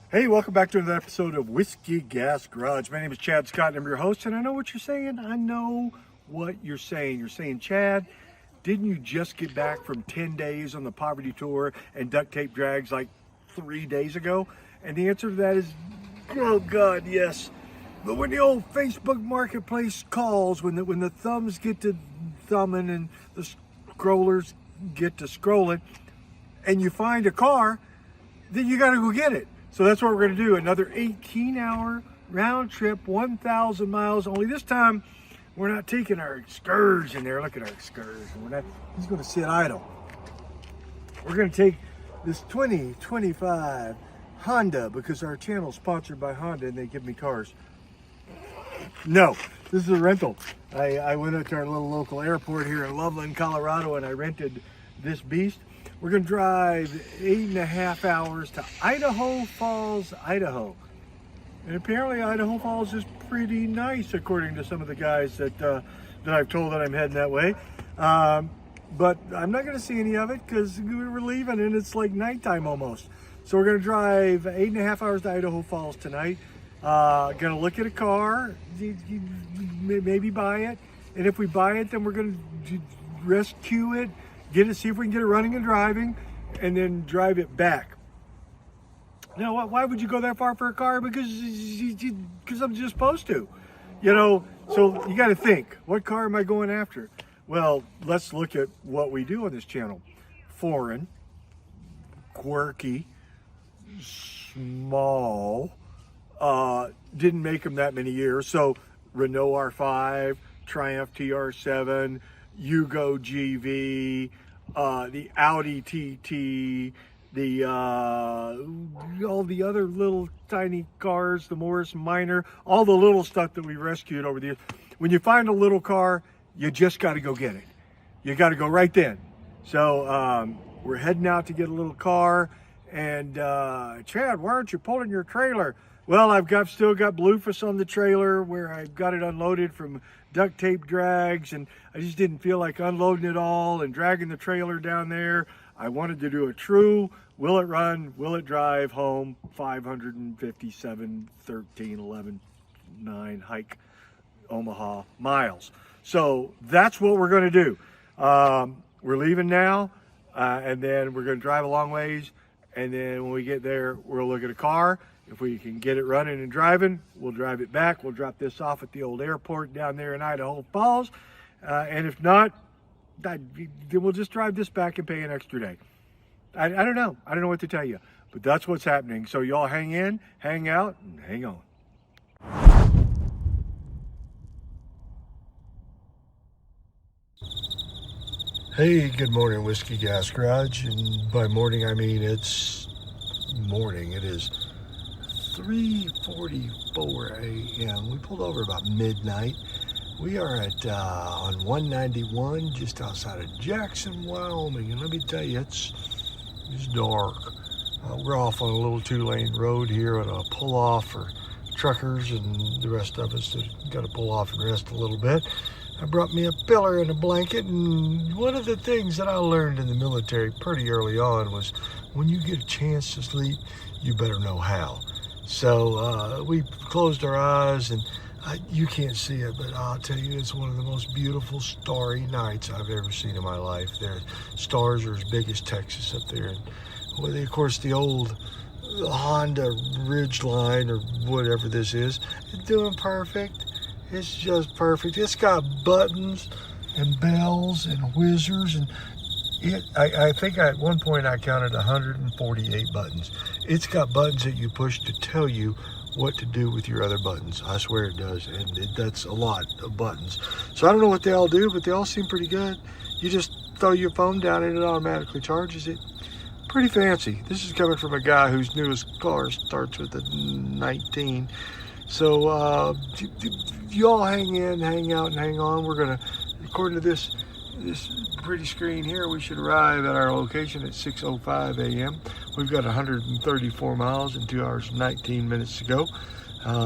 Hey, welcome back to another episode of Whiskey Gas Garage. My name is Chad Scott and I'm your host, and I know what you're saying. I know what you're saying. You're saying, Chad, didn't you just get back from 10 days on the poverty tour and duct tape drags like 3 days ago? And the answer to that is, oh God, yes. But when the old Facebook marketplace calls, when the thumbs get to thumbing and the scrollers get to scrolling, and you find a car, then you got to go get it. So that's what we're going to do. Another 18-hour round trip, 1,000 miles. Only this time, we're not taking our excursion there. Look at our excursion. He's going to sit idle. We're going to take this 2025 Honda because our channel is sponsored by Honda and they give me cars. No, this is a rental. I went up to our little local airport here in Loveland, Colorado, and I rented this beast. We're going to drive 8.5 hours to Idaho Falls, Idaho. And apparently Idaho Falls is pretty nice, according to some of the guys that I've told that I'm heading that way. But I'm not going to see any of it because we're leaving and it's like nighttime almost. So we're going to drive 8.5 hours to Idaho Falls tonight. Going to look at a car, maybe buy it. And if we buy it, then we're going to rescue it. See if we can get it running and driving, and then drive it back. Now, why would you go that far for a car? Because I'm just supposed to, So you got to think, what car am I going after? Well, let's look at what we do on this channel. Foreign, quirky, small, didn't make them that many years. So Renault R5, Triumph TR7, Yugo GV, the Audi TT, all the other little tiny cars, the Morris Minor, all the little stuff that we rescued over the years. When you find a little car, you just got to go get it. You got to go right then. So we're heading out to get a little car. And Chad, why aren't you pulling your trailer? Well, I've still got bluefus on the trailer where I've got it unloaded from duct tape drags, and I just didn't feel like unloading it all and dragging the trailer down there. I wanted to do a true, will it run, will it drive home, 557, 13, 11, 9 hike Omaha miles. So that's what we're going to do. We're leaving now, and then we're going to drive a long ways, and then when we get there, we'll look at a car. If we can get it running and driving, we'll drive it back. We'll drop this off at the old airport down there in Idaho Falls. And if not, then we'll just drive this back and pay an extra day. I don't know. I don't know what to tell you. But that's what's happening. So y'all hang in, hang out, and hang on. Hey, good morning, Whiskey Gas Garage. And by morning, I mean it's morning. It is 3:44 a.m. We pulled over about midnight. We are at on 191 just outside of Jackson, Wyoming, and let me tell you, it's dark. We're off on a little 2-lane road here at a pull-off for truckers and the rest of us that got to pull off and rest a little bit. I brought me a pillow and a blanket, and one of the things that I learned in the military pretty early on was when you get a chance to sleep, you better know how. So we closed our eyes, and you can't see it, but I'll tell you, it's one of the most beautiful starry nights I've ever seen in my life. The stars are as big as Texas up there. And of course, the old Honda Ridgeline or whatever this is, it's doing perfect. It's just perfect. It's got buttons and bells and whizzers, and I think at one point I counted 148 buttons. It's got buttons that you push to tell you what to do with your other buttons. I swear it does, and that's a lot of buttons. So I don't know what they all do, but they all seem pretty good. You just throw your phone down and it automatically charges it. Pretty fancy. This is coming from a guy whose newest car starts with a 19. So you all hang in, hang out, and hang on. We're gonna, according to this pretty screen here, we should arrive at our location at 6:05 a.m. We've got 134 miles and 2 hours and 19 minutes to go.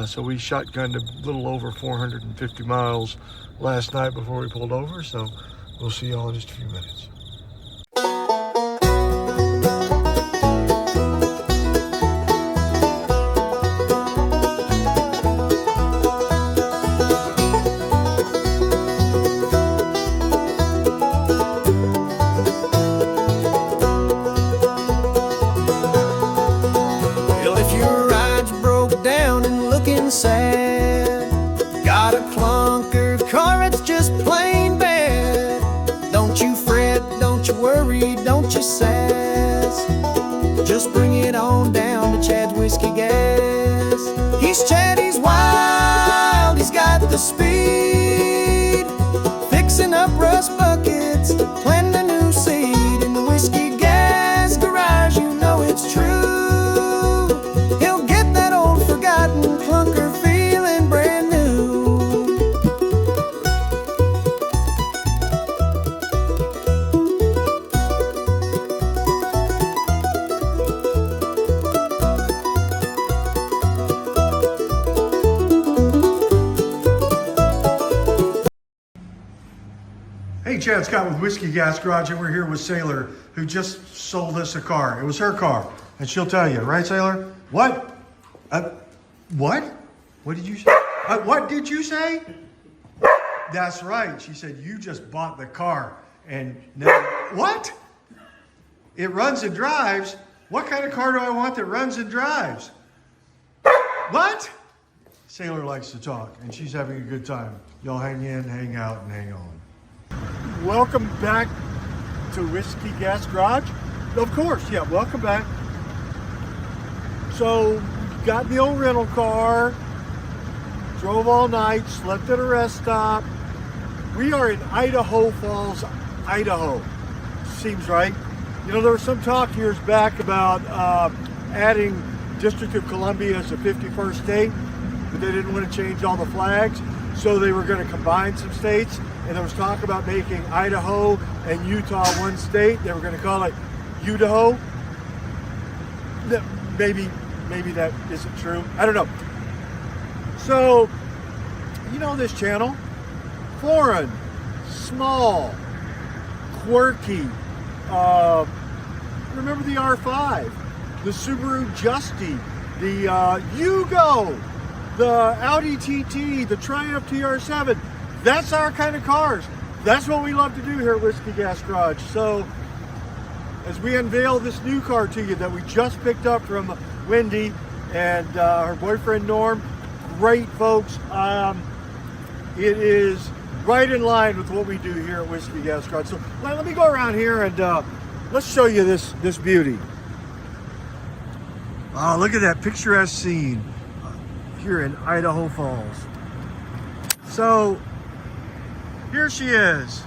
So we shotgunned a little over 450 miles last night before we pulled over. So we'll see y'all in just a few minutes. worry, don't you sass. Just bring it on down to Chad's Whiskey Gas. He's Chad, he's wild, he's got the speed. Fixing up rust buckets, planting a new seed. In the Whiskey Gas garage, you know it's true. He'll get that old forgotten clunker feeling brand new. Hey, Chad Scott with Whiskey Gas Garage, and we're here with Sailor, who just sold us a car. It was her car, and she'll tell you, right, Sailor? What? What? What did you say? What did you say? That's right. She said, you just bought the car, and now, what? It runs and drives? What kind of car do I want that runs and drives? What? Sailor likes to talk, and she's having a good time. Y'all hang in, hang out, and hang on. Welcome back to Whiskey Gas Garage. Of course, yeah, welcome back. So, got the old rental car, drove all night, slept at a rest stop. We are in Idaho Falls, Idaho. Seems right. You know, there was some talk years back about adding District of Columbia as a 51st state, but they didn't want to change all the flags, so they were going to combine some states. And there was talk about making Idaho and Utah one state. They were going to call it Udaho. Maybe that isn't true. I don't know. So, you know this channel? Foreign, small, quirky. Remember the R5, the Subaru Justy, the Yugo, the Audi TT, the Triumph TR7. That's our kind of cars. That's what we love to do here at Whiskey Gas Garage. So, as we unveil this new car to you that we just picked up from Wendy and her boyfriend Norm, great folks. It is right in line with what we do here at Whiskey Gas Garage. So, let me go around here and let's show you this beauty. Oh, look at that picturesque scene here in Idaho Falls. So, here she is.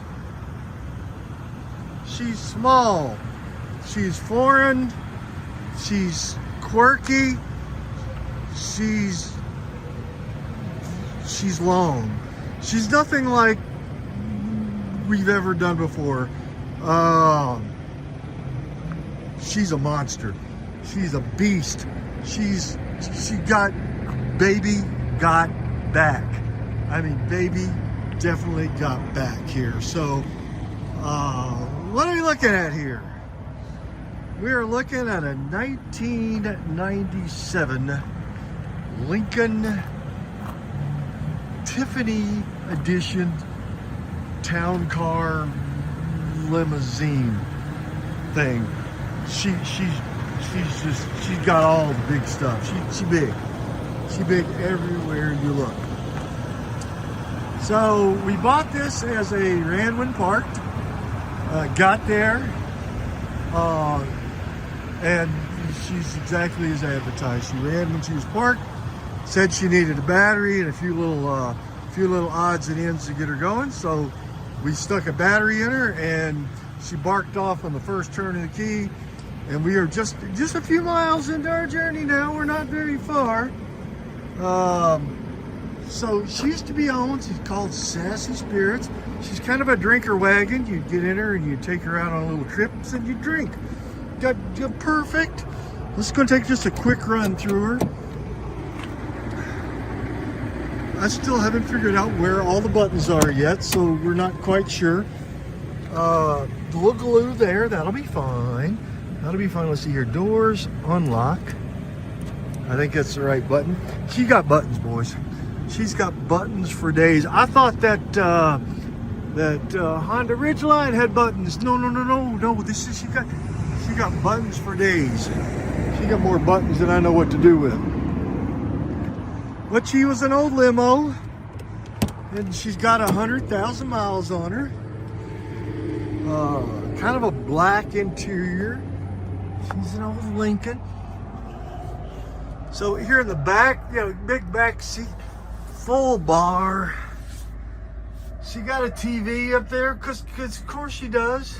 She's small, she's foreign, she's quirky, she's long. She's nothing like we've ever done before. She's a monster. She's a beast. She got back. I mean, baby definitely got back here. So, what are we looking at here? We are looking at a 1997 Lincoln Tiffany Edition Town Car Limousine thing. She's got all the big stuff. She's big. She's big everywhere you look. So we bought this as a ran when parked. Got there, and she's exactly as advertised. She ran when she was parked. Said she needed a battery and a few little odds and ends to get her going. So we stuck a battery in her, and she barked off on the first turn of the key. And we are just a few miles into our journey now. We're not very far. So she used to be owned. She's called Sassy Spirits. She's kind of a drinker wagon. You get in her and you take her out on little trips and you drink. Got perfect. Let's go take just a quick run through her. I still haven't figured out where all the buttons are yet, so we're not quite sure. The little glue there, that'll be fine. That'll be fine. Let's see here. Doors unlock. I think that's the right button. She got buttons, boys. She's got buttons for days. I thought that Honda Ridgeline had buttons. No. This is she got buttons for days. She got more buttons than I know what to do with. But she was an old limo, and she's got 100,000 miles on her. kind of a black interior. She's an old Lincoln. So here in the back, you know, big back seat, full bar. She got a TV up there, cause of course she does.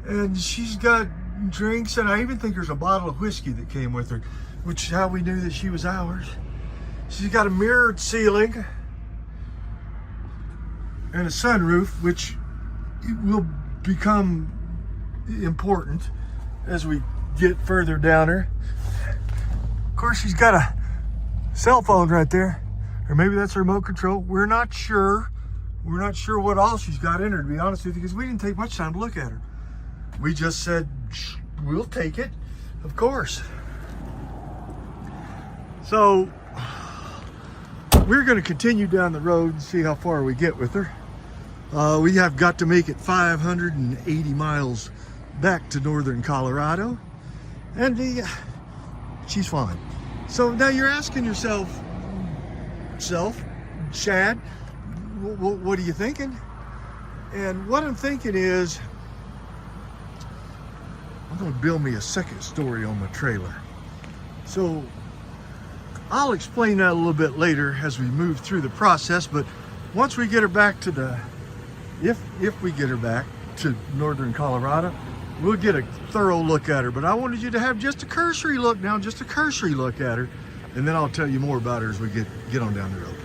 And she's got drinks, and I even think there's a bottle of whiskey that came with her, which is how we knew that she was ours. She's got a mirrored ceiling and a sunroof, which will become important as we get further down her. Of course, she's got a cell phone right there, or maybe that's her remote control. We're not sure. We're not sure what all she's got in her, to be honest with you, because we didn't take much time to look at her. We just said, we'll take it, of course. So we're going to continue down the road and see how far we get with her. We have got to make it 580 miles back to northern Colorado, and she's fine. So now you're asking yourself, Chad, what are you thinking? And what I'm thinking is, I'm going to build me a second story on my trailer. So I'll explain that a little bit later as we move through the process, but once we get her back to the, if we get her back to northern Colorado, we'll get a thorough look at her. But I wanted you to have just a cursory look now, just a cursory look at her, and then I'll tell you more about her as we get on down the road.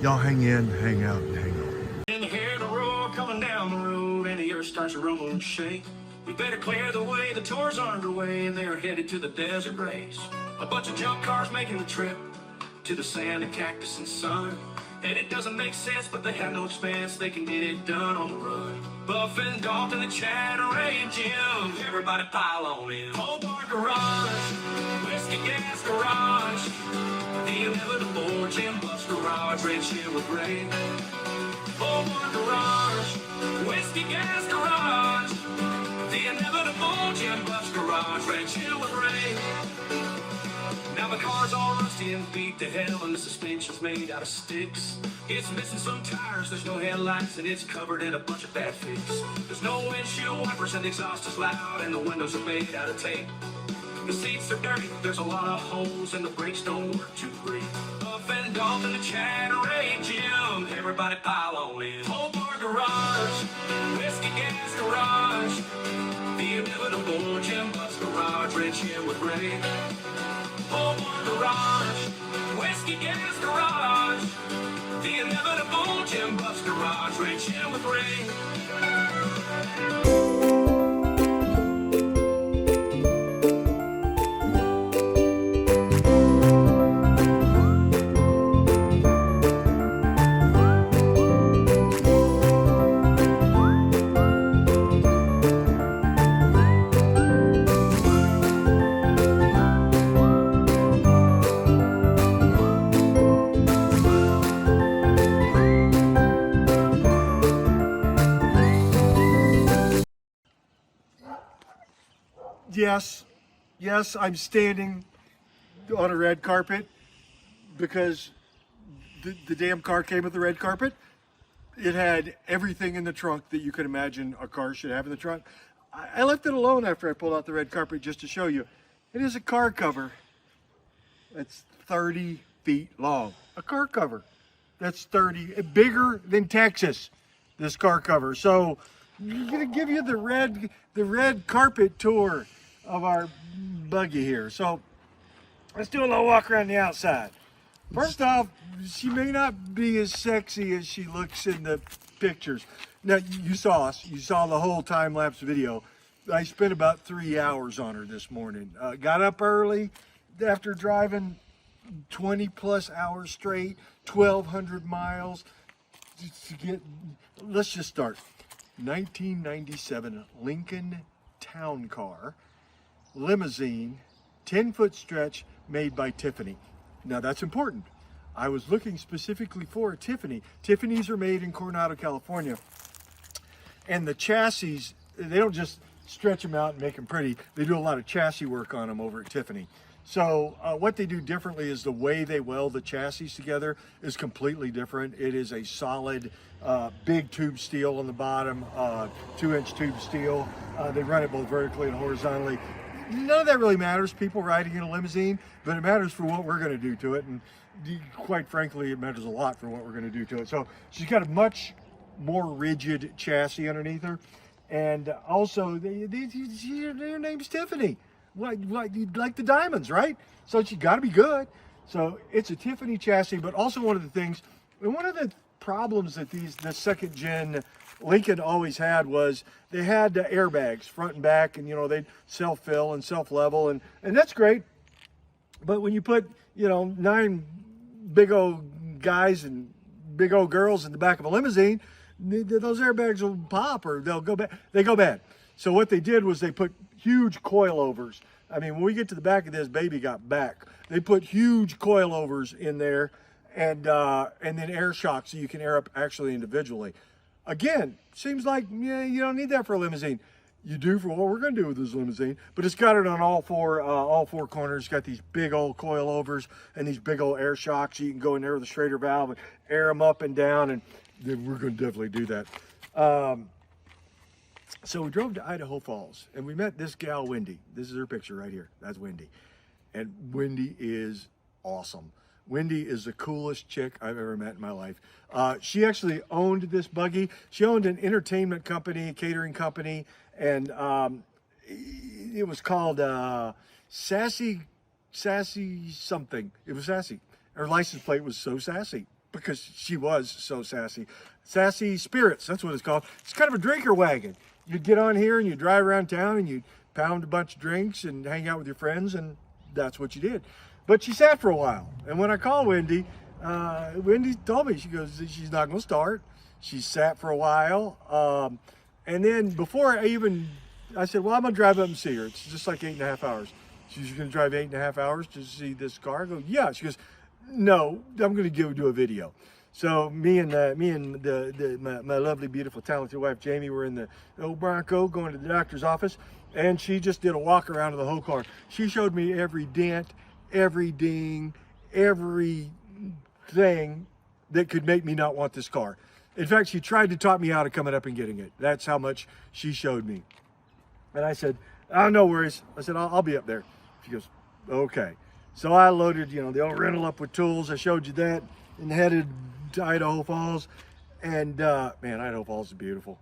Y'all hang in, hang out, and hang on. And you hear the roar coming down the road, and the earth starts to rumble and shake. We better clear the way, the tour's underway, and they're headed to the desert race. A bunch of junk cars making the trip to the sand and cactus and sun. And it doesn't make sense, but they have no expense, they can get it done on the run. Buff and Dalton and Chad, Ray and Jim, everybody pile on in. Old bar garage, whiskey gas garage, the inevitable Jim Buff's garage, red shit with Ray. Old bar garage, whiskey gas garage, the inevitable Jim Buff's garage, red shit with Ray. Now the car's all rusty and beat to hell, and the suspension's made out of sticks. It's missing some tires, there's no headlights, and it's covered in a bunch of bad fix. There's no windshield wipers, and the exhaust is loud, and the windows are made out of tape. The seats are dirty, there's a lot of holes, and the brakes don't work too great. Buff and Dalton and Chad, Ray and Jim, everybody pile on in. Old bar garage, whiskey gas garage, the inevitable Jim Buff's garage, red shit with Ray. Old bar garage, whiskey gas garage, the inevitable Jim Buff's garage, red shit with Ray. Yes, I'm standing on a red carpet because the damn car came with the red carpet. It had everything in the trunk that you could imagine a car should have in the trunk. I left it alone after I pulled out the red carpet just to show you. It is a car cover that's 30 feet long. A car cover that's 30, bigger than Texas, this car cover. So I'm gonna give you the red carpet tour of our buggy here. So let's do a little walk around the outside. First off, she may not be as sexy as she looks in the pictures. Now, you saw the whole time-lapse video. I spent about 3 hours on her this morning. Got up early after driving 20 plus hours straight, 1,200 miles to get, let's just start. 1997 Lincoln Town Car Limousine, 10-foot stretch made by Tiffany. Now that's important. I was looking specifically for a Tiffany. Tiffany's are made in Coronado, California. And the chassis, they don't just stretch them out and make them pretty. They do a lot of chassis work on them over at Tiffany. So what they do differently is the way they weld the chassis together is completely different. It is a solid, big tube steel on the bottom, 2-inch tube steel. They run it both vertically and horizontally. None of that really matters, people riding in a limousine, but it matters for what we're going to do to it. And quite frankly, it matters a lot for what we're going to do to it. So she's got a much more rigid chassis underneath her. And also, her name's Tiffany. Like the diamonds, right? So she got to be good. So it's a Tiffany chassis, but also one of the things, and one of the problems that the second gen Lincoln always had was they had airbags front and back, and they'd self-fill and self-level, and that's great. But when you put 9 big old guys and big old girls in the back of a limousine, those airbags will pop or they'll go bad. They go bad. So what they did was they put huge coilovers. I mean, when we get to the back of this, baby got back. They put huge coilovers in there, and then air shocks so you can air up actually individually. Again, seems like you don't need that for a limousine. You do for what we're going to do with this limousine, but it's got it on all four corners. It's got these big old coilovers and these big old air shocks. You can go in there with a Schrader valve and air them up and down, and we're going to definitely do that. So we drove to Idaho Falls, and we met this gal, Wendy. This is her picture right here. That's Wendy. And Wendy is awesome. Wendy is the coolest chick I've ever met in my life. She actually owned this buggy. She owned an entertainment company, catering company, and it was called Sassy something. It was Sassy. Her license plate was so sassy because she was so sassy. Sassy Spirits, that's what it's called. It's kind of a drinker wagon. You'd get on here and you'd drive around town and you'd pound a bunch of drinks and hang out with your friends, and that's what you did. But she sat for a while. And when I called Wendy, Wendy told me, she goes, she's not going to start. She sat for a while. And then before I said, well, I'm going to drive up and see her. It's just like 8.5 hours. She's going to drive 8.5 hours to see this car? I go, yeah. She goes, no, I'm going to do a video. So me and my lovely, beautiful, talented wife, Jamie, were in the old Bronco going to the doctor's office, and she just did a walk around of the whole car. She showed me every dent, every ding, every thing that could make me not want this car. In fact, she tried to talk me out of coming up and getting it. That's how much she showed me. And I said, oh, no worries. I said, I'll be up there. She goes, okay. So I loaded, the old rental up with tools. I showed you that, and headed to Idaho Falls. And man, Idaho Falls is beautiful.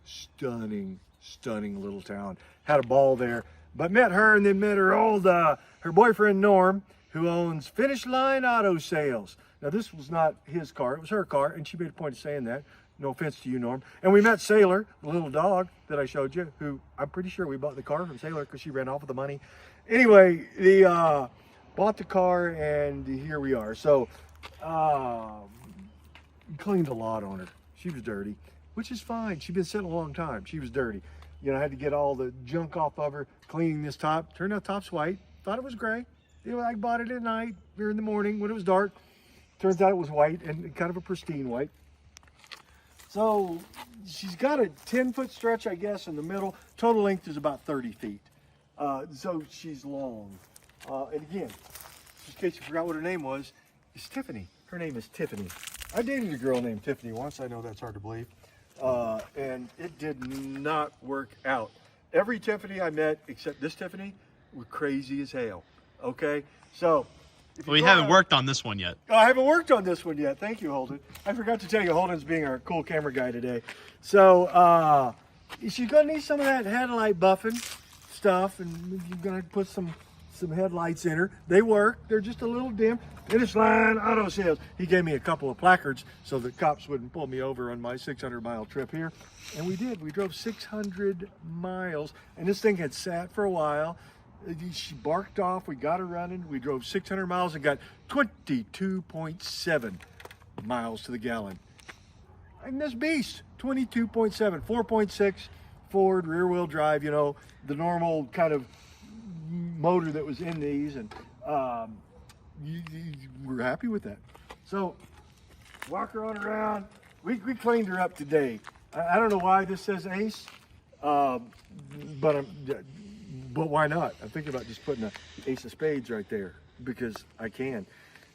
Stunning, stunning little town. Had a ball there. But met her, and then met her boyfriend Norm, who owns Finish Line Auto Sales. Now this was not his car, it was her car, and she made a point of saying that. No offense to you, Norm. And we met Sailor, the little dog that I showed you, who I'm pretty sure we bought the car from Sailor because she ran off with the money. Anyway, bought the car, and here we are. So cleaned a lot on her. She was dirty, which is fine. She'd been sitting a long time. She was dirty. I had to get all the junk off of her, cleaning this top. Turned out top's white. Thought it was gray. I bought it at night or in the morning when it was dark. Turns out it was white, and kind of a pristine white. So she's got a 10-foot stretch, I guess, in the middle. Total length is about 30 feet. So she's long. And again, just in case you forgot what her name was, it's Tiffany. Her name is Tiffany. I dated a girl named Tiffany once. I know that's hard to believe. And it did not work out. Every Tiffany I met, except this Tiffany, were crazy as hell. Okay? So, we haven't worked on this one yet. Oh, I haven't worked on this one yet. Thank you, Holden. I forgot to tell you, Holden's being our cool camera guy today. So, she's going to need some of that headlight buffing stuff, and you're going to put some headlights in her. They work. They're just a little dim. Finish Line Auto Sales. He gave me a couple of placards so the cops wouldn't pull me over on my 600-mile trip here. And we did. We drove 600 miles, and this thing had sat for a while. She barked off. We got her running. We drove 600 miles and got 22.7 miles to the gallon. And this beast, 22.7, 4.6 Ford rear-wheel drive, the normal kind of motor that was in these, and we're happy with that. So walk her on around. We cleaned her up today. I don't know why this says Ace, but but why not? I'm thinking about just putting an ace of spades right there because I can.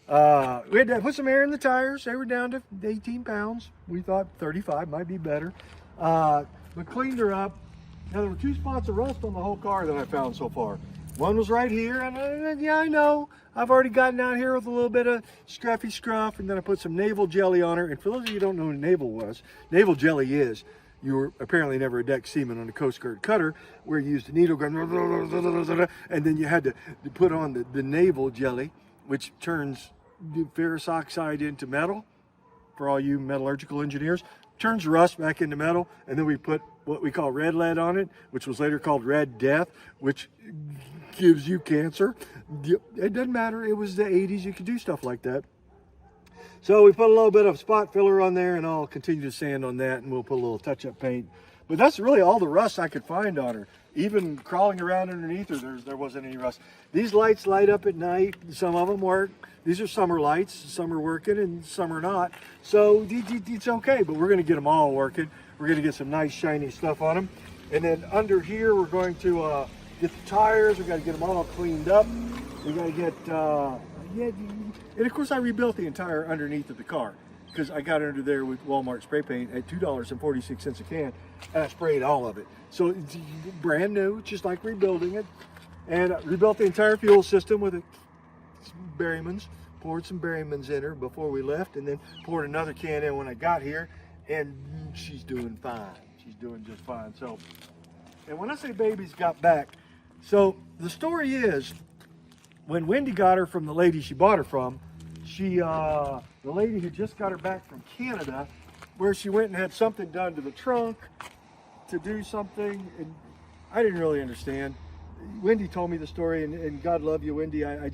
We had to put some air in the tires. They were down to 18 pounds. We thought 35 might be better. But cleaned her up. Now there were 2 spots of rust on the whole car that I found so far. One was right here, and yeah, I know. I've already gotten out here with a little bit of scruffy scruff, and then I put some navel jelly on her. And for those of you who don't know what navel was, navel jelly is, you were apparently never a deck seaman on a Coast Guard cutter where you used a needle gun, and then you had to put on the navel jelly, which turns ferrous oxide into metal, for all you metallurgical engineers, turns rust back into metal, and then we put what we call red lead on it, which was later called red death, which gives you cancer. It doesn't matter, it was the 80s, you could do stuff like that. So we put a little bit of spot filler on there, and I'll continue to sand on that, and we'll put a little touch-up paint. But that's really all the rust I could find on her. Even crawling around underneath her, there wasn't any rust. These lights light up at night. Some of them work. These are summer lights. Some are working and some are not. So it's okay, but we're going to get them all working. We're going to get some nice shiny stuff on them. And then under here, we're going to get the tires. We've got to get them all cleaned up. We got to get, and of course I rebuilt the entire underneath of the car because I got under there with Walmart spray paint at $2.46 a can, and I sprayed all of it. So it's brand new, just like rebuilding it. And I rebuilt the entire fuel system with Berryman's, poured some Berryman's in her before we left, and then poured another can in when I got here, and she's doing fine. She's doing just fine. So, and when I say baby's got back, so the story is, when Wendy got her from the lady she bought her from, the lady who just got her back from Canada, where she went and had something done to the trunk to do something, and I didn't really understand. Wendy told me the story, and God love you, Wendy. I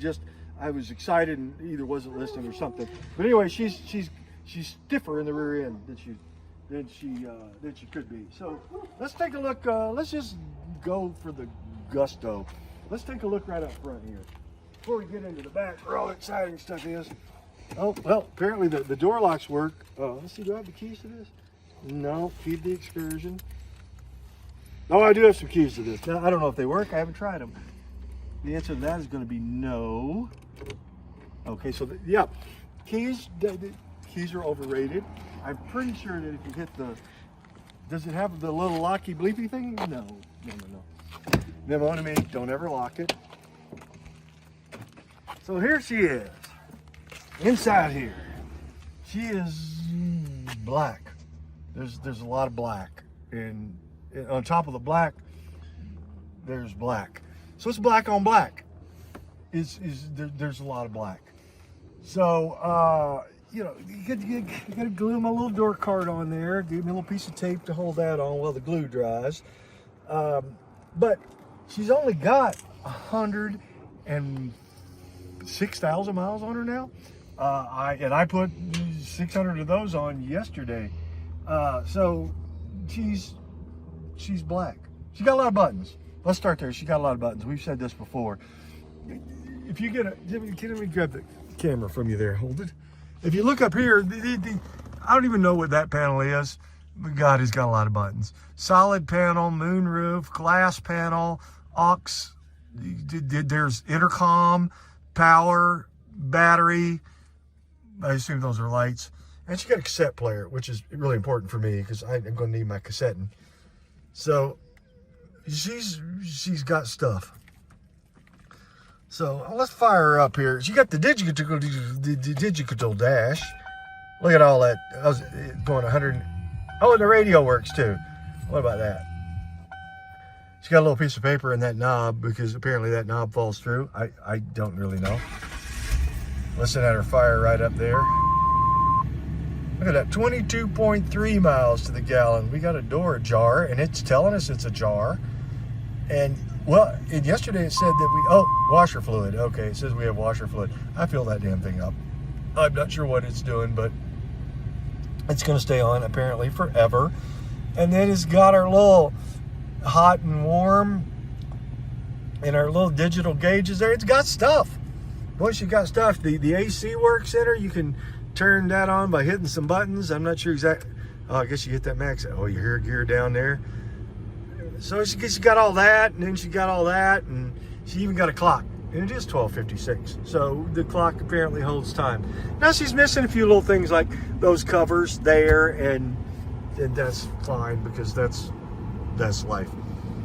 was excited and either wasn't listening or something. But anyway, she's stiffer in the rear end than she could be. So let's take a look. Let's just go for the gusto. Let's take a look right up front here before we get into the back where all the exciting stuff is. Oh, well, apparently the door locks work. Let's see, do I have the keys to this? No, key to the Excursion. Oh, I do have some keys to this. Now, I don't know if they work. I haven't tried them. The answer to that is going to be no. Okay, so yeah, keys are overrated. I'm pretty sure that if you hit does it have the little locky bleepy thing? No. Memo to me, don't ever lock it. So here she is. Inside here, she is black. There's a lot of black, and on top of the black, there's black. So it's black on black. There's a lot of black. So you gotta glue my little door card on there. Give me a little piece of tape to hold that on while the glue dries. But she's only got 106,000 miles on her now. I put 600 of those on yesterday. So she's black. She got a lot of buttons. Let's start there. She got a lot of buttons. We've said this before. If you get let me grab the camera from you there. Hold it. If you look up here, I don't even know what that panel is. But God, he's got a lot of buttons. Solid panel, moonroof, glass panel, aux. There's intercom, power, battery. I assume those are lights. And she got a cassette player, which is really important for me because I'm going to need my cassetting. So she's got stuff. So let's fire her up here. She got the digital dash. Look at all that. I was going 100. Oh, and the radio works too. What about that? She got a little piece of paper in that knob because apparently that knob falls through. I don't really know. Listen at her fire right up there. Look at that, 22.3 miles to the gallon. We got a door ajar, and it's telling us it's ajar. And, well, yesterday it said that washer fluid. Okay, it says we have washer fluid. I fill that damn thing up. I'm not sure what it's doing, but it's going to stay on, apparently, forever. And then it's got our little hot and warm and our little digital gauges there. It's got stuff. Once you got stuff, the AC works in her. You can turn that on by hitting some buttons. I'm not sure exactly. Oh, I guess you hit that max. Oh, you hear gear down there. So she's got all that, and then she got all that, and she even got a clock. And it is 12:56, so the clock apparently holds time. Now she's missing a few little things like those covers there, and that's fine because that's life.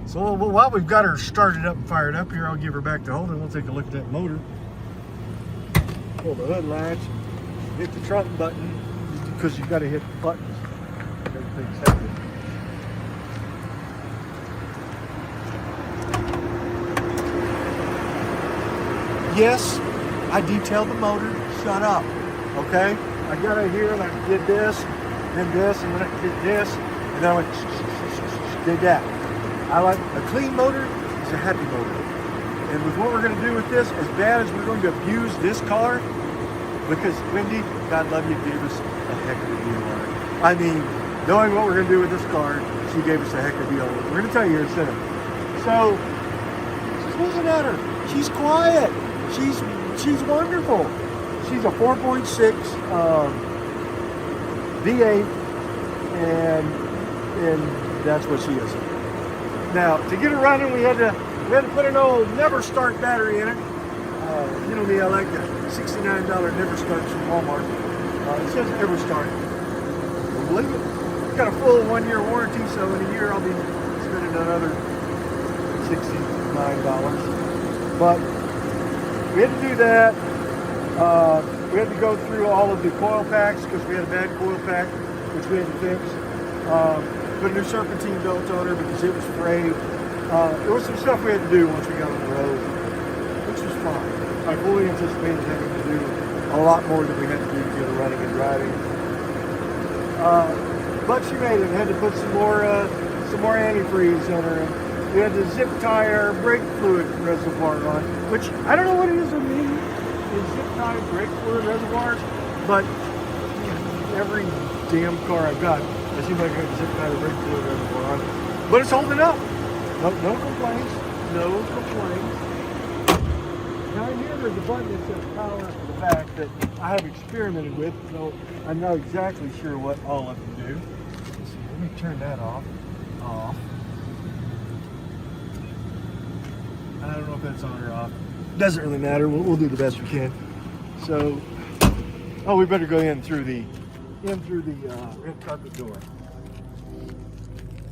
So while we've got her started up and fired up here, I'll give her back to Holden. We'll take a look at that motor. Pull the hood latch, hit the trunk button because you've got to hit the buttons. Everything's happening. Yes, I detailed the motor. Shut up, okay? I got it here and I did this, then this, and then I did this, and then I went did that. I like a clean motor is a happy motor. And with what we're going to do with this, as bad as we're going to abuse this car, because Wendy, God love you, gave us a heck of a deal on it. I mean, knowing what we're going to do with this car, she gave us a heck of a deal. We're going to tell you here in a second. So, just listen at her. She's quiet. She's wonderful. She's a 4.6 V8, and that's what she is. Now, to get her running, we had to put an old Never Start battery in it. You know me, I like the $69 Never Starts from Walmart. It says Ever Start. Believe it. It's got a full 1-year warranty, so in a year I'll be spending another $69. But we had to do that. We had to go through all of the coil packs because we had a bad coil pack, which we had to fix. Put a new serpentine belt on her because it was frayed. There was some stuff we had to do once we got on the road, which was fine. I fully anticipated having to do a lot more than we had to do to get her running and driving. But she made it. Had to put some more antifreeze in her. And we had to zip tie our brake fluid reservoir on, which I don't know what it is with me. Is zip tie brake fluid reservoirs, but every damn car I've got, I seem like I can zip tie the brake fluid reservoir on. But it's holding up. No complaints. No complaints. Now in here there's a button that says power to the back that I have experimented with, so I'm not exactly sure what all of them do. Let's see, let me turn that off. I don't know if that's on or off. Doesn't really matter. We'll do the best we can. So, we better go in through the red carpet door.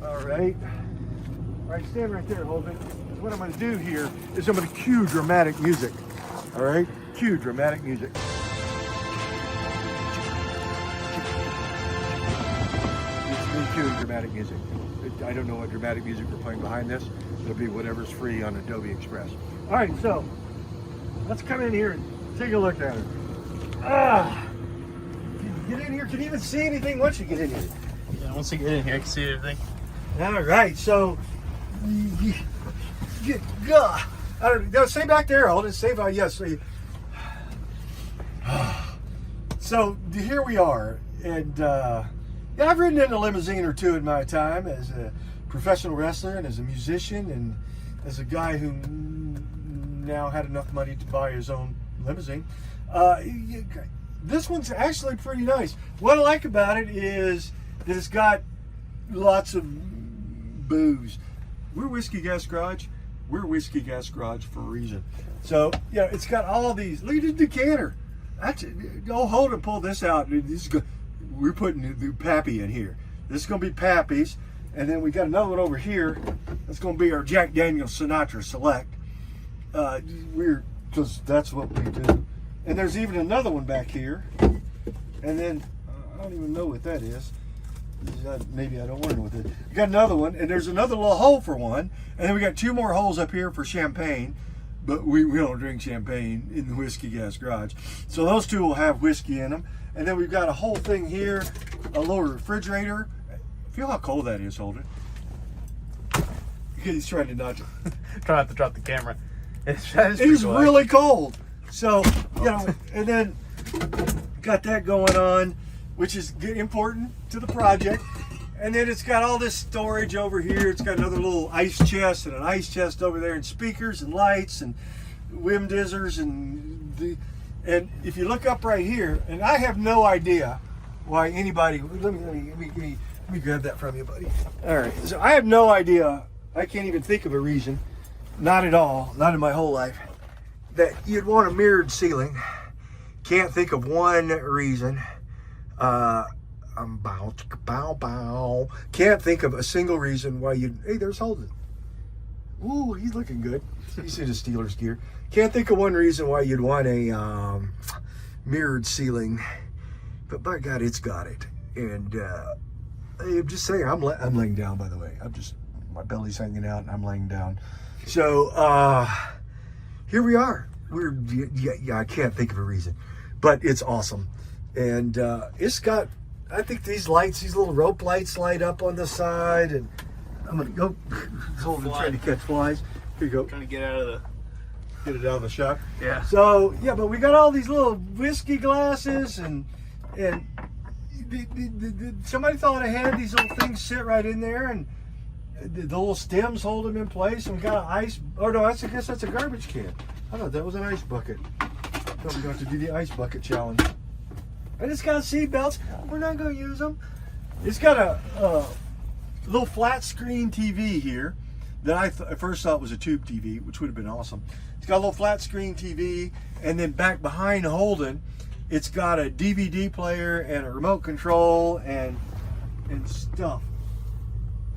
All right, stand right there, hold it. What I'm going to do here is I'm going to cue dramatic music. All right, cue dramatic music. It's me cueing dramatic music. I don't know what dramatic music we're playing behind this. It'll be whatever's free on Adobe Express. All right, so let's come in here and take a look at her. Get in here. Can you even see anything once you get in here? Yeah, once you get in here, I can see everything. All right, so stay back there. Hold it. Stay by. Yes. So here we are, and I've ridden in a limousine or two in my time as a professional wrestler and as a musician and as a guy who now had enough money to buy his own limousine. This one's actually pretty nice. What I like about it is that it's got lots of booze. We're Whiskey Gas Garage. We're Whiskey Gas Garage for a reason. So, yeah, it's got all these. Look at the decanter. Hold and pull this out. We're putting the Pappy in here. This is going to be Pappy's. And then we got another one over here. That's going to be our Jack Daniel's Sinatra Select. Because that's what we do. And there's even another one back here. And then, I don't even know what that is. Maybe I don't want to know what that is. We got another one, and there's another little hole for one. And then we got 2 more holes up here for champagne. But we don't drink champagne in the Whiskey Gas Garage. So those 2 will have whiskey in them. And then we've got a whole thing here, a little refrigerator. Feel how cold that is, Holden. He's trying to nudge. Try not to drop the camera. It's really cold. So, and then got that going on, which is important to the project. And then it's got all this storage over here. It's got another little ice chest and an ice chest over there, and speakers and lights and Wim Dizzers and if you look up right here, and I have no idea why anybody. Let me grab that from you, buddy. All right. So I have no idea I can't even think of a reason, not at all, not in my whole life, that you'd want a mirrored ceiling. Can't think of one reason. Bow. Can't think of a single reason why you'd, hey, there's Holden. Ooh, he's looking good. He's in his Steelers gear. Can't think of one reason why you'd want a mirrored ceiling, but by God, it's got it. And I'm just saying, I'm laying down, by the way. My belly's hanging out and I'm laying down. So here we are. I can't think of a reason, but it's awesome. And it's got, I think these lights, these little rope lights light up on the side, and I'm gonna go Holden trying to catch flies. Here you go. Trying to get it out of the shop. Yeah. So yeah, but we got all these little whiskey glasses, and somebody thought ahead. These little things sit right in there, and the little stems hold them in place. And we got an ice. Oh no, I guess that's a garbage can. I thought that was an ice bucket. Thought we got to do the ice bucket challenge. And it's got seat belts. We're not going to use them. It's got a little flat screen TV here that I first thought was a tube TV, which would have been awesome. It's got a little flat screen TV, and then back behind Holden, it's got a DVD player and a remote control and stuff.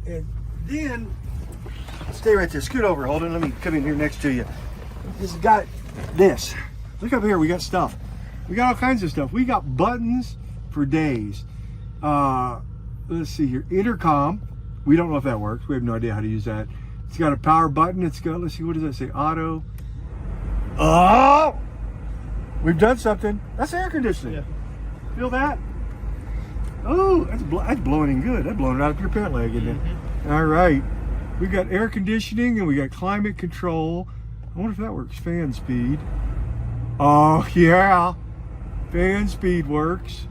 And then, stay right there. Scoot over, Holden. Let me come in here next to you. It's got this. Look up here. We got stuff. We got all kinds of stuff. We got buttons for days. Let's see here. Intercom. We don't know if that works. We have no idea how to use that. It's got a power button. It's got, let's see, what does that say? Auto. Oh! We've done something. That's air conditioning. Yeah. Feel that? Oh, that's blowing in good. That's blowing it out of your pant leg, isn't it? Mm-hmm. All right. We got air conditioning and we got climate control. I wonder if that works. Fan speed. Oh, yeah. Fan speed works.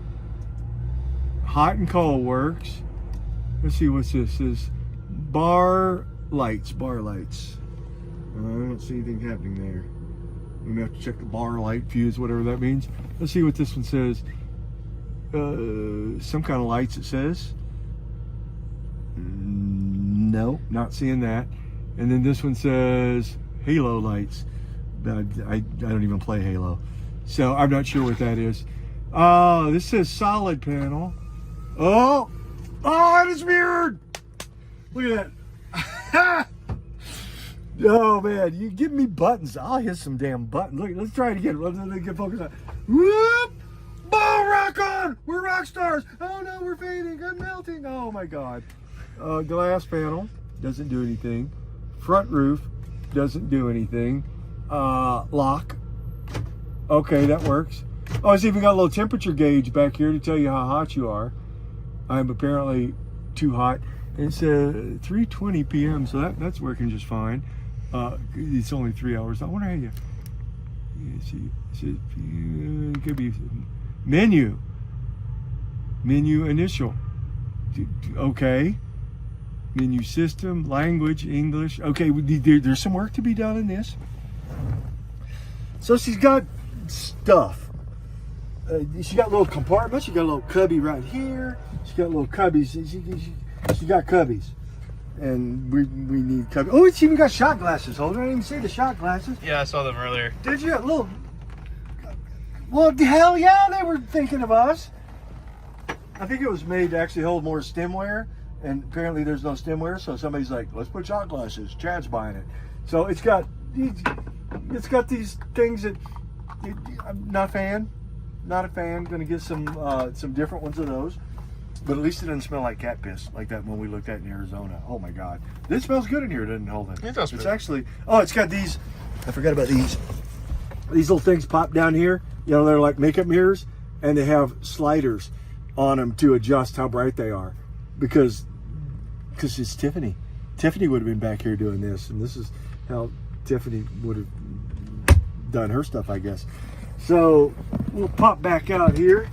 Hot and cold works. Let's see, what's this? This is bar lights. I don't see anything happening there. We may have to check the bar light fuse, whatever that means. Let's see what this one says. Some kind of lights, it says. No, not seeing that. And then this one says Halo lights. I don't even play Halo, so I'm not sure what that is. This says solid panel. Oh, it is mirrored. Look at that. Oh man, you give me buttons, I'll hit some damn buttons. Look, let's try it again. Let's get focused on. Whoop! Ball rock on! We're rock stars. Oh no, we're fading. I'm melting. Oh my God. Glass panel doesn't do anything. Front roof doesn't do anything. Lock. Okay, that works. Oh, it's even got a little temperature gauge back here to tell you how hot you are. I'm apparently too hot. It's 3:20 p.m., so that's working just fine. It's only 3 hours. I wonder how you see. It could be menu initial. Okay. Menu system, language, English. Okay, there's some work to be done in this. So she's got stuff. She got little compartments. She got a little cubby right here. She got little cubbies. She got cubbies, and we need cubbies. Oh, it's even got shot glasses. Hold on, I didn't even see the shot glasses. Yeah, I saw them earlier. Did you? Little. Well, hell yeah, they were thinking of us. I think it was made to actually hold more stemware, and apparently there's no stemware, so somebody's like, let's put shot glasses. Chad's buying it. So it's got these things that I'm not a fan. Gonna get some different ones of those, but at least it doesn't smell like cat piss like that one we looked at in Arizona. Oh my God, this smells good in here, doesn't it, Holden? It does. It's actually, it's got these. I forgot about these. These little things pop down here. You know, they're like makeup mirrors, and they have sliders on them to adjust how bright they are, because it's Tiffany. Tiffany would have been back here doing this, and this is how Tiffany would have done her stuff, I guess. So we'll pop back out here.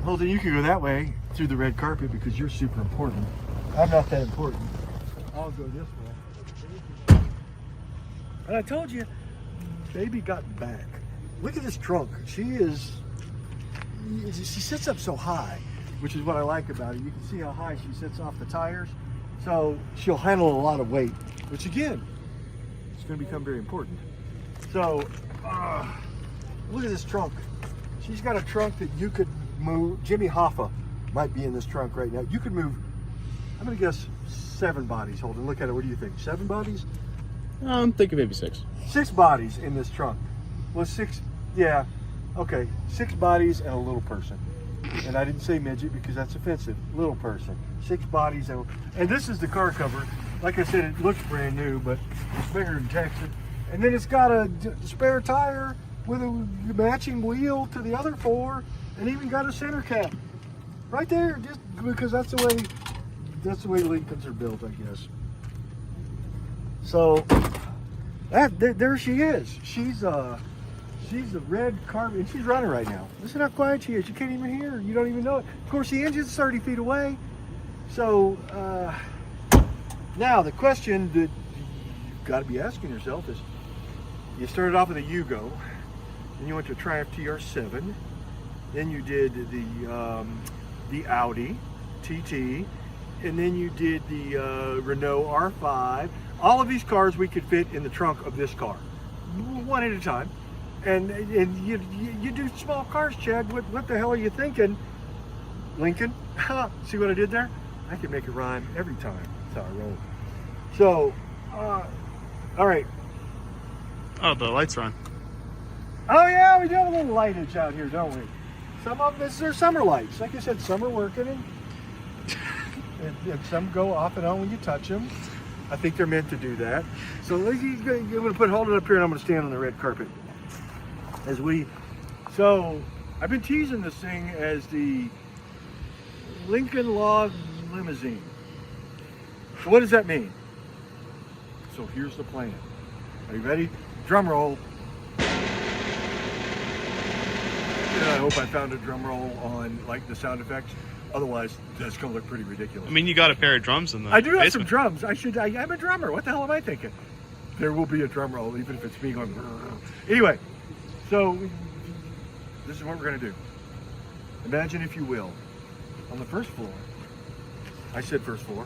Holden, you can go that way through the red carpet because you're super important. I'm not that important. I'll go this way. And I told you, baby got back. Look at this trunk. She sits up so high, which is what I like about it. You can see how high she sits off the tires. So she'll handle a lot of weight, which again, it's going to become very important. So look at this trunk. She's got a trunk that you could move. Jimmy Hoffa might be in this trunk right now. You could move, I'm going to guess 7 bodies. Holden, look at it. What do you think? 7 bodies? I'm thinking maybe 6. 6 bodies in this trunk. Well, 6, yeah. Okay, 6 bodies and a little person. And I didn't say midget because that's offensive. Little person. 6 bodies and this is the car cover. Like I said, it looks brand new, but it's bigger than Texas. And then it's got a spare tire with a matching wheel to the other 4, and even got a center cap right there. Just because that's the way Lincolns are built, I guess. So there she is. She's a red carbon, and she's running right now. Listen how quiet she is. You can't even hear her. You don't even know it. Of course, the engine's 30 feet away. So now the question that you've got to be asking yourself is, you started off with a Yugo, then you went to a Triumph TR7, then you did the Audi TT, and then you did the Renault R5. All of these cars we could fit in the trunk of this car, one at a time. And you do small cars, Chad. What the hell are you thinking, Lincoln? See what I did there? I can make it rhyme every time. That's how I roll. So, all right. Oh, the lights are on. Oh yeah, we do have a little lightage out here, don't we? Some of this are summer lights. Like I said, some are working, and some go off and on when you touch them. I think they're meant to do that. So I'm going to hold it up here, and I'm going to stand on the red carpet. So I've been teasing this thing as the Lincoln Log Limousine. So what does that mean? So here's the plan. Are you ready? Drum roll. And I hope I found a drum roll on like the sound effects. Otherwise, that's gonna look pretty ridiculous. I mean, you got a pair of drums in the I do have basement. some drums. I'm a drummer. What the hell am I thinking? There will be a drum roll, even if it's me going. Anyway, so this is what we're gonna do. Imagine, if you will, on the first floor. I said first floor.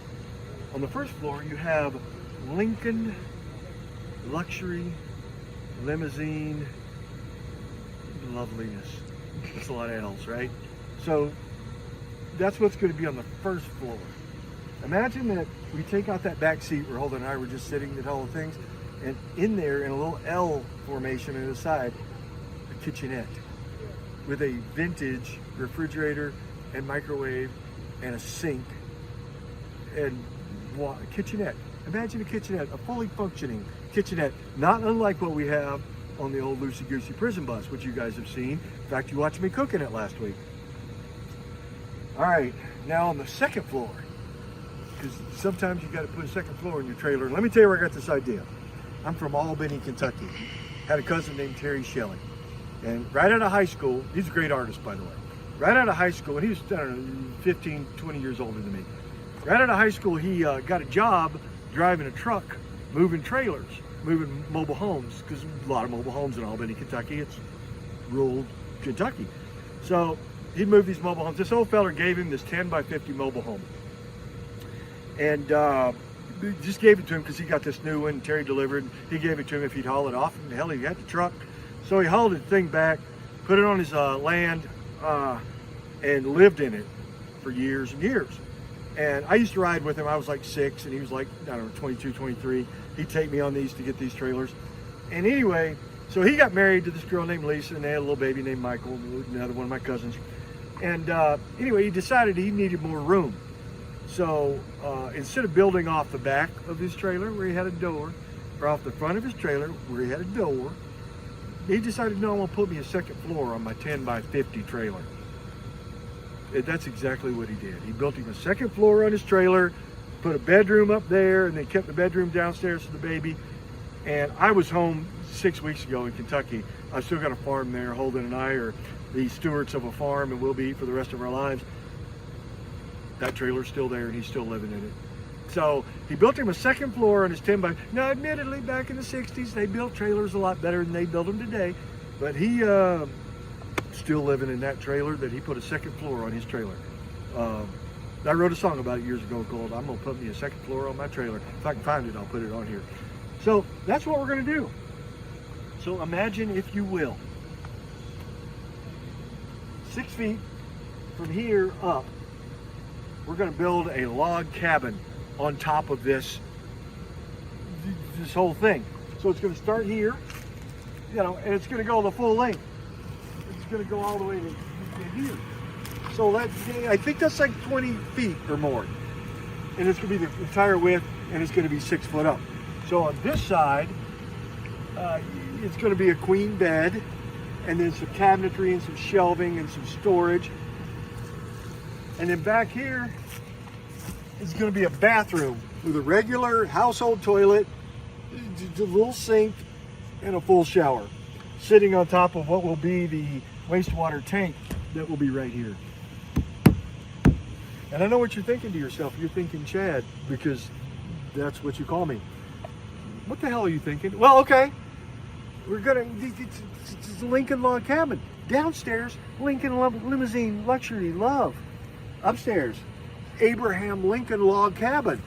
On the first floor, you have Lincoln Luxury Limousine Loveliness. That's a lot of L's, right? So that's what's going to be on the first floor. Imagine that we take out that back seat where Holden and I were just sitting at all the things, and in there, in a little L formation on the side, a kitchenette with a vintage refrigerator and microwave and a sink and a kitchenette. Imagine a kitchenette, a fully functioning kitchenette, not unlike what we have on the old Loosey Goosey prison bus, which you guys have seen. In fact, you watched me cooking it last week. All right, now on the second floor, because sometimes you got to put a second floor in your trailer. And let me tell you where I got this idea. I'm from Albany, Kentucky. Had a cousin named Terry Shelley. And right out of high school, he's a great artist, by the way. Right out of high school, and he was, I don't know, 15, 20 years older than me. Right out of high school, he got a job driving a truck, moving trailers, moving mobile homes, because a lot of mobile homes in Albany, Kentucky. It's rural Kentucky. So he'd move these mobile homes. This old feller gave him this 10 by 50 mobile home. And just gave it to him because he got this new one. Terry delivered. He gave it to him if he'd haul it off. And hell, he had the truck. So he hauled the thing back, put it on his land, and lived in it for years and years. And I used to ride with him. I was like 6, and he was like, I don't know, 22, 23. He'd take me on these to get these trailers. And anyway, so he got married to this girl named Lisa, and they had a little baby named Michael, another one of my cousins. And anyway, he decided he needed more room. So instead of building off the back of his trailer where he had a door, or off the front of his trailer where he had a door, he decided, no, I'm gonna put me a second floor on my 10 by 50 trailer. And that's exactly what he did. He built him a second floor on his trailer, put a bedroom up there, and they kept the bedroom downstairs for the baby. And I was home 6 weeks ago in Kentucky. I've still got a farm there. Holden and I are the stewards of a farm, and we'll be for the rest of our lives. That trailer's still there, and he's still living in it. So he built him a second floor on his 10 by. Now, admittedly, back in the 60s, they built trailers a lot better than they build them today. But he still living in that trailer that he put a second floor on his trailer. I wrote a song about it years ago called "I'm Gonna Put Me a Second Floor on My Trailer." If I can find it, I'll put it on here. So that's what we're gonna do. So imagine, if you will, 6 feet from here up, we're gonna build a log cabin on top of this whole thing. So it's gonna start here, you know, and it's gonna go the full length. It's gonna go all the way to here. So that, I think that's like 20 feet or more. And it's gonna be the entire width, and it's gonna be 6 foot up. So on this side, it's gonna be a queen bed, and then some cabinetry and some shelving and some storage. And then back here is gonna be a bathroom with a regular household toilet, a little sink, and a full shower, sitting on top of what will be the wastewater tank that will be right here. And I know what you're thinking to yourself. You're thinking, Chad, because that's what you call me. What the hell are you thinking? Well, okay, we're gonna, it's a Lincoln log cabin. Downstairs, Lincoln limousine, luxury, love. Upstairs, Abraham Lincoln log cabin.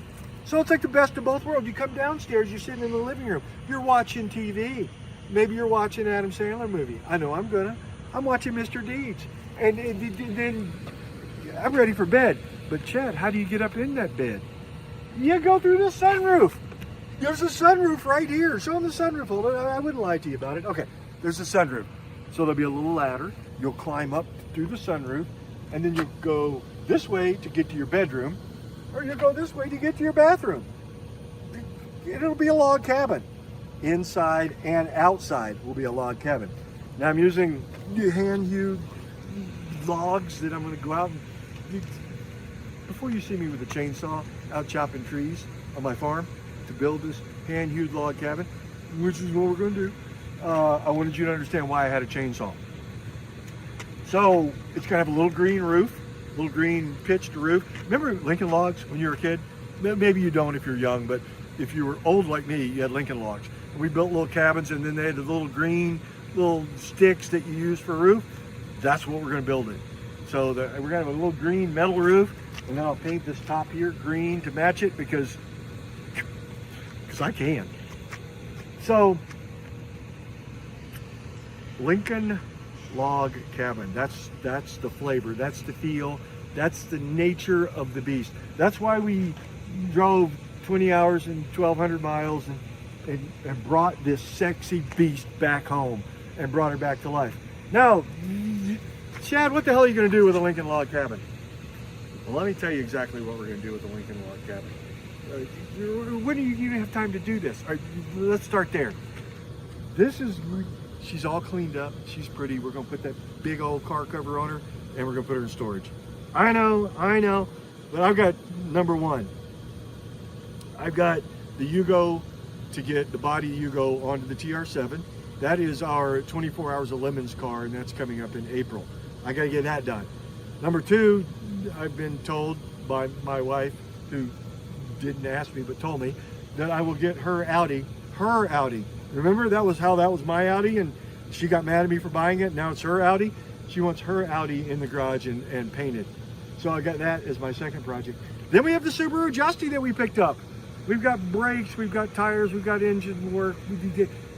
So it's like the best of both worlds. You come downstairs, you're sitting in the living room, you're watching TV. Maybe you're watching an Adam Sandler movie. I know I'm watching Mr. Deeds. And then I'm ready for bed. But Chad, how do you get up in that bed? You go through the sunroof. There's a sunroof right here. Show them the sunroof. Hold on. I wouldn't lie to you about it. Okay, there's a sunroof. So there'll be a little ladder. You'll climb up through the sunroof, and then you'll go this way to get to your bedroom, or you'll go this way to get to your bathroom. It'll be a log cabin. Inside and outside will be a log cabin. Now I'm using hand-hewed logs that I'm going to go out and, before you see me with a chainsaw out chopping trees on my farm to build this hand-hewed log cabin, which is what we're going to do, I wanted you to understand why I had a chainsaw. So it's going to have a little green roof, a little green pitched roof. Remember Lincoln logs when you were a kid? Maybe you don't if you're young, but if you were old like me, you had Lincoln logs. And we built little cabins, and then they had the little green little sticks that you use for a roof. That's what we're going to build it. So we're going to have a little green metal roof, and then I'll paint this top here green to match it because I can. So Lincoln log cabin. That's the flavor. That's the feel. That's the nature of the beast. That's why we drove 20 hours and 1,200 miles and brought this sexy beast back home and brought her back to life. Now, Chad, what the hell are you going to do with a Lincoln log cabin? Well, let me tell you exactly what we're going to do with the Lincoln log cabin. When do you have time to do this? All right, let's start there. She's all cleaned up. She's pretty. We're going to put that big old car cover on her, and we're going to put her in storage. I know. But I've got number one. I've got the Yugo to get the body Yugo onto the TR7. That is our 24 Hours of Lemons car, and that's coming up in April. I got to get that done. Number two, I've been told by my wife, who didn't ask me but told me, that I will get her Audi. Remember, that was my Audi, and she got mad at me for buying it. Now it's her Audi. She wants her Audi in the garage and painted. So I got that as my second project. Then we have the Subaru Justy that we picked up. We've got brakes, we've got tires, we've got engine work.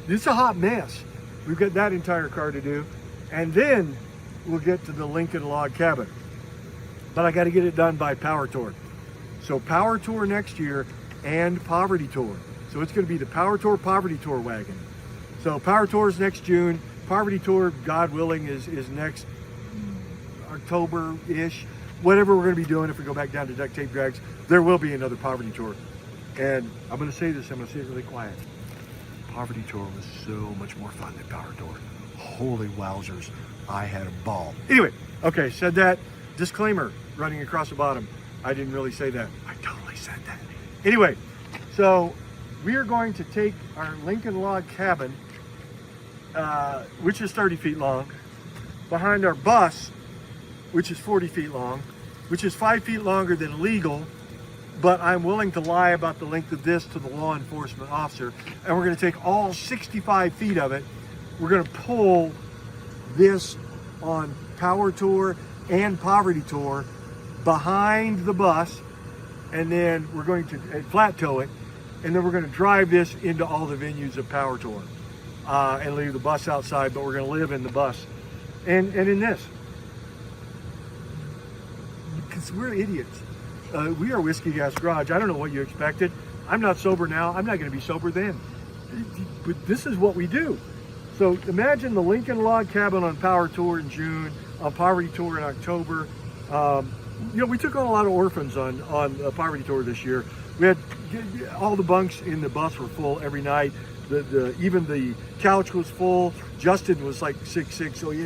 It's a hot mess. We've got that entire car to do. And then we'll get to the Lincoln log cabin. But I got to get it done by Power Tour. So Power Tour next year and Poverty Tour. So it's going to be the Power Tour Poverty Tour wagon. So Power Tour is next June. Poverty Tour, God willing, is next October-ish. Whatever we're going to be doing, if we go back down to duct tape drags, there will be another Poverty Tour. And I'm going to say this, I'm going to say it really quiet. Poverty Tour was so much more fun than Power Tour. Holy wowzers, I had a ball. Anyway, okay, said that. Disclaimer running across the bottom. I didn't really say that. I totally said that. Anyway, so we are going to take our Lincoln log cabin, which is 30 feet long, behind our bus, which is 40 feet long, which is 5 feet longer than legal, but I'm willing to lie about the length of this to the law enforcement officer. And we're going to take all 65 feet of it. We're going to pull this on Power Tour and Poverty Tour behind the bus, and then we're going to flat tow it, and then we're going to drive this into all the venues of Power Tour, and leave the bus outside, but we're going to live in the bus and in this, because we're idiots. We are Whiskey Gas Garage. I don't know what you expected. I'm not sober now. I'm not going to be sober then. But this is what we do. So imagine the Lincoln Log Cabin on Power Tour in June, on Poverty Tour in October. We took on a lot of orphans on Poverty Tour this year. We had all the bunks in the bus were full every night. Even the couch was full. Justin was like 6'6", so he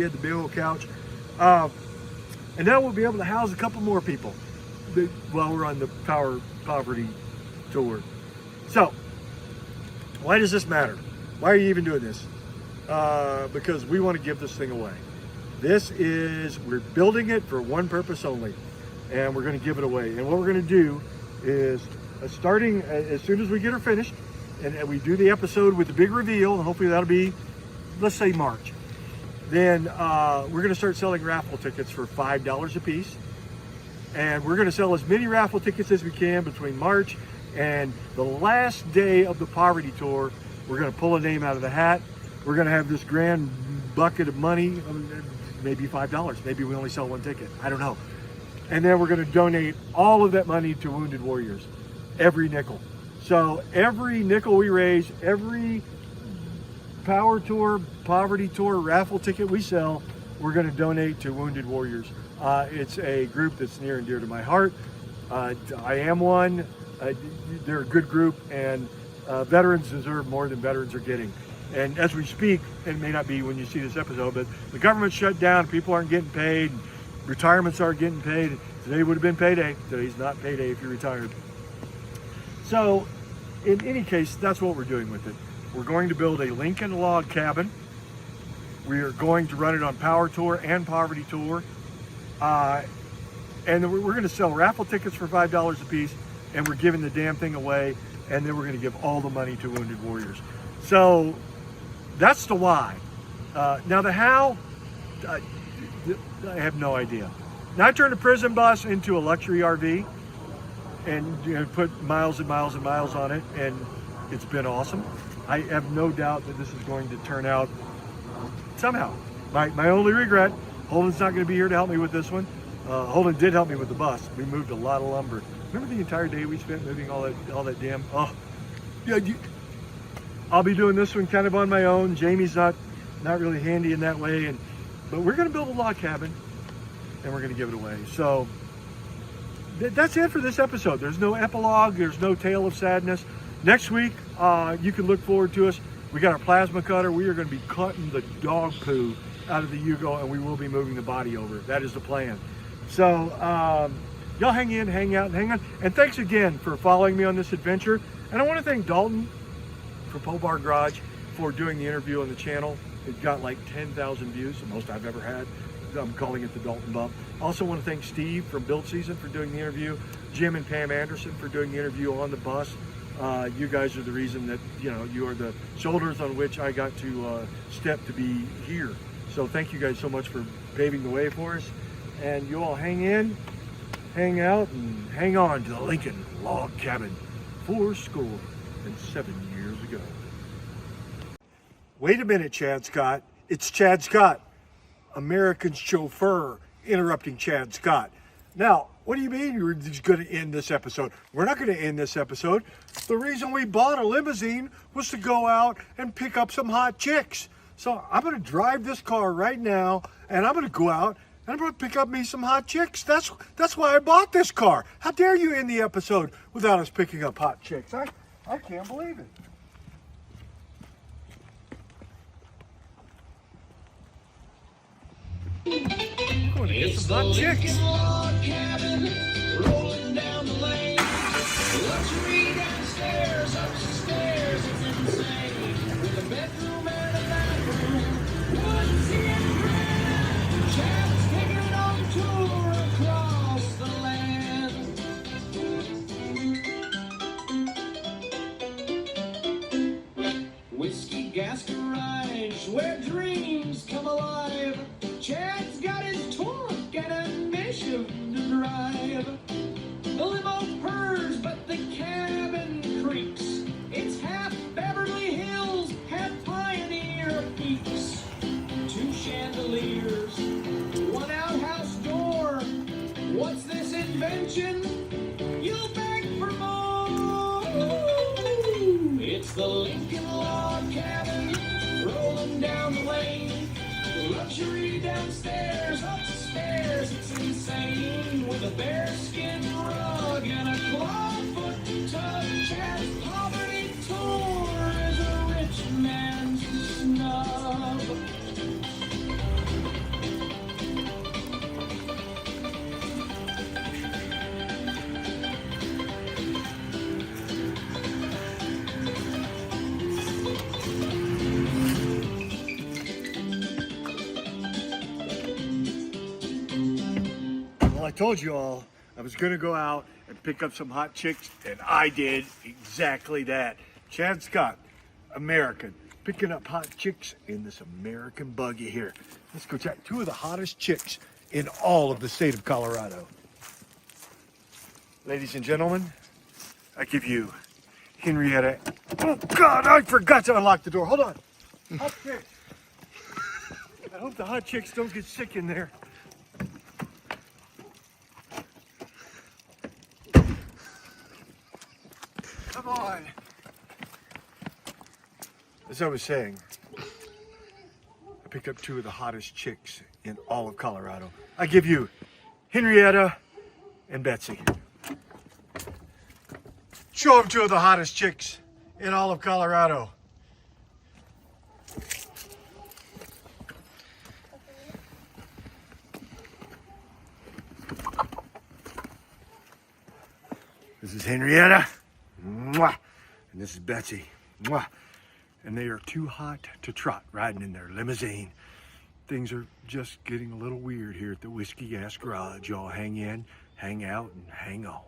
had the big old couch. And now we'll be able to house a couple more people while we're on the Poverty Tour. So, why does this matter? Why are you even doing this? Because we want to give this thing away. We're building it for one purpose only, and we're going to give it away. And what we're going to do is, starting as soon as we get her finished, and we do the episode with the big reveal, and hopefully that'll be, let's say, March. Then we're going to start selling raffle tickets for $5 a piece. And we're going to sell as many raffle tickets as we can between March and the last day of the Poverty Tour. We're going to pull a name out of the hat. We're going to have this grand bucket of money, maybe $5. Maybe we only sell one ticket. I don't know. And then we're going to donate all of that money to Wounded Warriors, every nickel. So every nickel we raise, every Power Tour, Poverty Tour raffle ticket we sell, we're going to donate to Wounded Warriors. It's a group that's near and dear to my heart. I am one. They're a good group, and veterans deserve more than veterans are getting. And as we speak, it may not be when you see this episode, but the government shut down, people aren't getting paid, retirements aren't getting paid. Today would have been payday. Today's not payday if you're retired. So, in any case, that's what we're doing with it. We're going to build a Lincoln Log Cabin. We are going to run it on Power Tour and Poverty Tour. And then we're going to sell raffle tickets for $5 a piece, and we're giving the damn thing away, and then we're going to give all the money to Wounded Warriors. So that's the why. Now the how, I have no idea. Now I turned a prison bus into a luxury RV and put miles and miles and miles on it, and it's been awesome. I have no doubt that this is going to turn out somehow. My only regret, Holden's not going to be here to help me with this one. Holden did help me with the bus. We moved a lot of lumber. Remember the entire day we spent moving all that damn, yeah, I'll be doing this one kind of on my own. Jamie's not really handy in that way, but we're going to build a log cabin, and we're going to give it away. So that's it for this episode. There's no epilogue. There's no tale of sadness. Next week, you can look forward to us. We got our plasma cutter. We are going to be cutting the dog poo out of the Yugo, and we will be moving the body over. That is the plan. So y'all hang in, hang out, and hang on. And thanks again for following me on this adventure. And I want to thank Dalton from Pole Bar Garage for doing the interview on the channel. It got like 10,000 views, the most I've ever had. I'm calling it the Dalton Bump. Also want to thank Steve from Build Season for doing the interview. Jim and Pam Anderson for doing the interview on the bus. You guys are the reason that, you are the shoulders on which I got to step to be here. So thank you guys so much for paving the way for us. And you all hang in, hang out, and hang on to the Lincoln Log Cabin 70 years ago. Wait a minute, Chad Scott. It's Chad Scott, American's chauffeur, interrupting Chad Scott. Now, what do you mean you're just going to end this episode? We're not going to end this episode. The reason we bought a limousine was to go out and pick up some hot chicks. So I'm going to drive this car right now, and I'm going to go out and I'm going to pick up me some hot chicks. That's why I bought this car. How dare you end the episode without us picking up hot chicks? I can't believe it. I'm going to get some hot chicks. Log cabin, rolling down the lane. Luxury downstairs, upstairs, it's insane. With a bedroom and a bathroom, woodsy and grand. Chad's taking it on tour across the land. Whiskey Gas Garage, where dreams come alive. Chad's got his torque and a mission to drive. the Lincoln log cabin, rolling down the lane. Luxury downstairs, upstairs, it's insane. With a bearskin rug and a clawfoot tub, Chad's poverty tour is a rich man's snub. Well, I told you all I was gonna go out and pick up some hot chicks, and I did exactly that. Chad Scott, American, picking up hot chicks in this American buggy here. Let's go check two of the hottest chicks in all of the state of Colorado. Ladies and gentlemen, I give you Henrietta. Oh God, I forgot to unlock the door. Hold on. Hot chicks. I hope the hot chicks don't get sick in there. Come on. As I was saying, I picked up two of the hottest chicks in all of Colorado. I give you Henrietta and Betsy. Show them two of the hottest chicks in all of Colorado. This is Henrietta. Mwah. And this is Betsy. Mwah. And they are too hot to trot riding in their limousine. Things are just getting a little weird here at the Whiskey Gas Garage. Y'all hang in, hang out, and hang on.